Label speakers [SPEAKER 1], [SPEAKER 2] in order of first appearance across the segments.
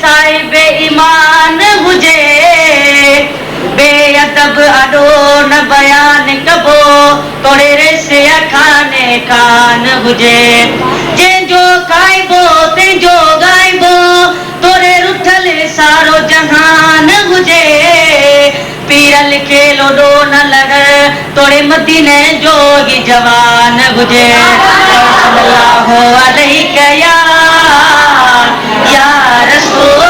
[SPEAKER 1] साहिब ईमान हुजे बेअदब अडो न बयान कबो तोड़े रेसे खाने खान हुजे जंहिंजो खाइबो तंहिंजो गाइबो तोड़े रुठल सारो जहान हुजे पीरल खे लोॾो न लॻ तोड़े मदीने जो ही जवान हुजे सल्लल्लाहु अलैहि या रसूल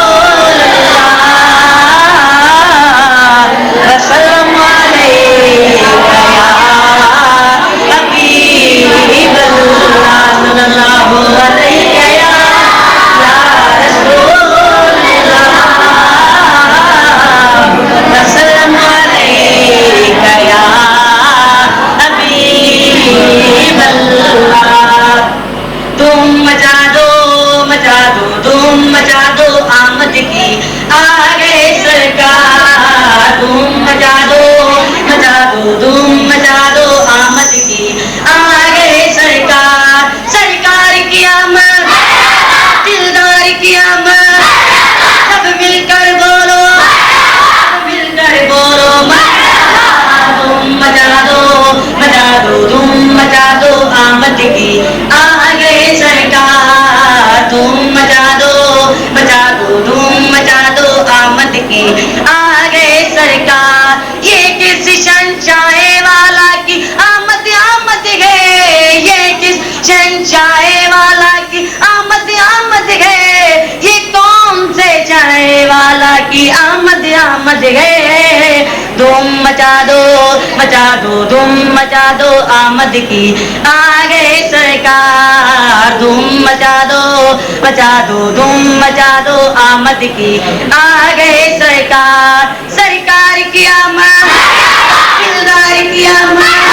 [SPEAKER 1] आमद है धूम मचा दो धूम मचा दो आमद की आ गए सरकार धूम मचा दो धूम मचा दो आमद की आ गए सरकार सरकार की आमद दिलदार की आमद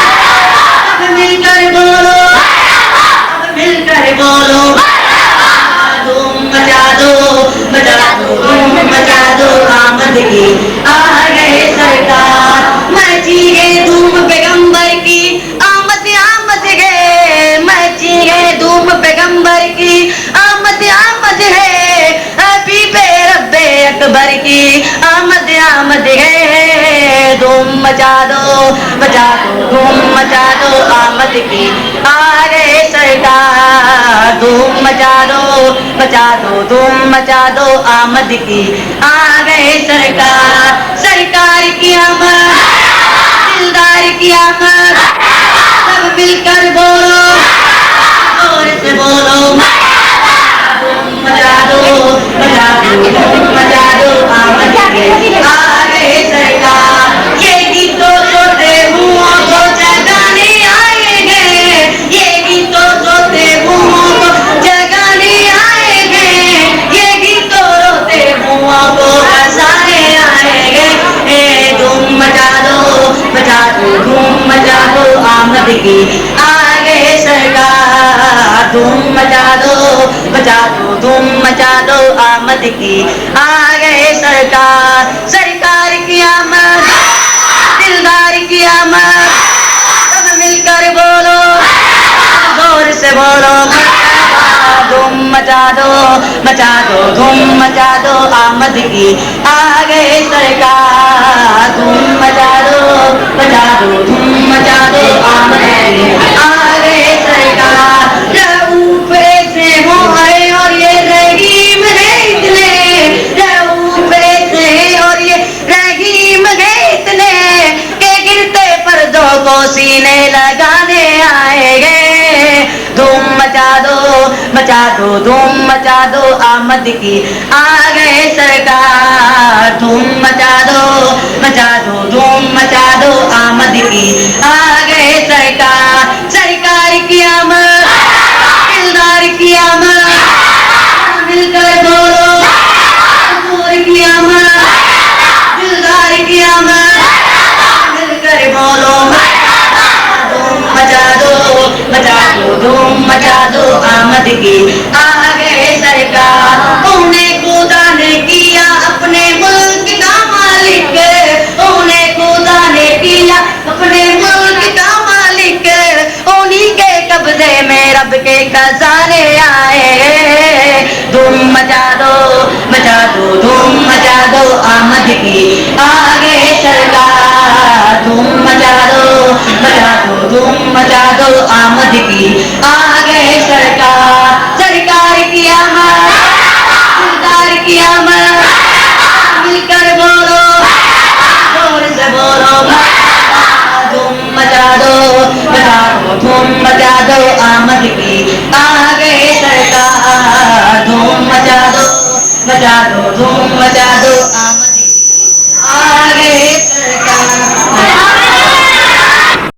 [SPEAKER 1] अब मिलकर बोलो धूम मचा दो धूम मचा दो आमद की आ गए सरकार मची गए धूम पैगंबर की आमद है मची गए धूम पैगंबर की आमद है हबीबे रब्बे अकबर की आमद है धूम मचा दो धूम मचा दो आमद की आ गए सरकार धूम मचा दो धूम मचा दो आमद की आ गए सरकार सरकार की आमद दिलदार की आमद सब मिलकर बोलो जोर से बोलो धूम मचा दो धूम मचा दो आमद की आ गए सरकार ये गीतों सोते मुँह को जगाने आएंगे ये गीतों सोते मुँह को जगाने आएंगे ये गीतों रोते मुँह को हंसाने आएंगे धूम मचा दो धूम मचा दो आमद की आ गए सरकार धूम मचा दो धूम मचा दो आमद की आ गए सरकार सरकार की आमद दिलदार की आमद सब मिलकर बोलो जोर से बोलो धूम मचा दो धूम मचा दो आमद की आ गए सरकार धूम मचा दो धूम मचा दो आमद की आ गए सरकार रऊफ ऐसे हो है और ये रहीम है इतने रऊफ ऐसे और ये रहीम है इतने के गिरते पर्दों को सीने लगाने आएंगे धूम मचा दो धूम मचा दो आमद की आ गए सरकार धूम मचा दो धूम मचा दो आमद की आ गए सरकार सरकार की आमद दिलदार की आमद मिलकर बोलो जोर की आमद दिलदार की आमद मिलकर बोलो धूम मचा दो धूम मचा दो आमद की आ गए सरकार उन्हें खुदा ने किया अपने मुल्क का मालिक उन्हें खुदा ने किया अपने मुल्क का मालिक उन्हीं के कब्जे में रब के खजाने आए धूम मचा दो आमद की आ गए सरकार। धूम मचा दो धूम मचा दो आमद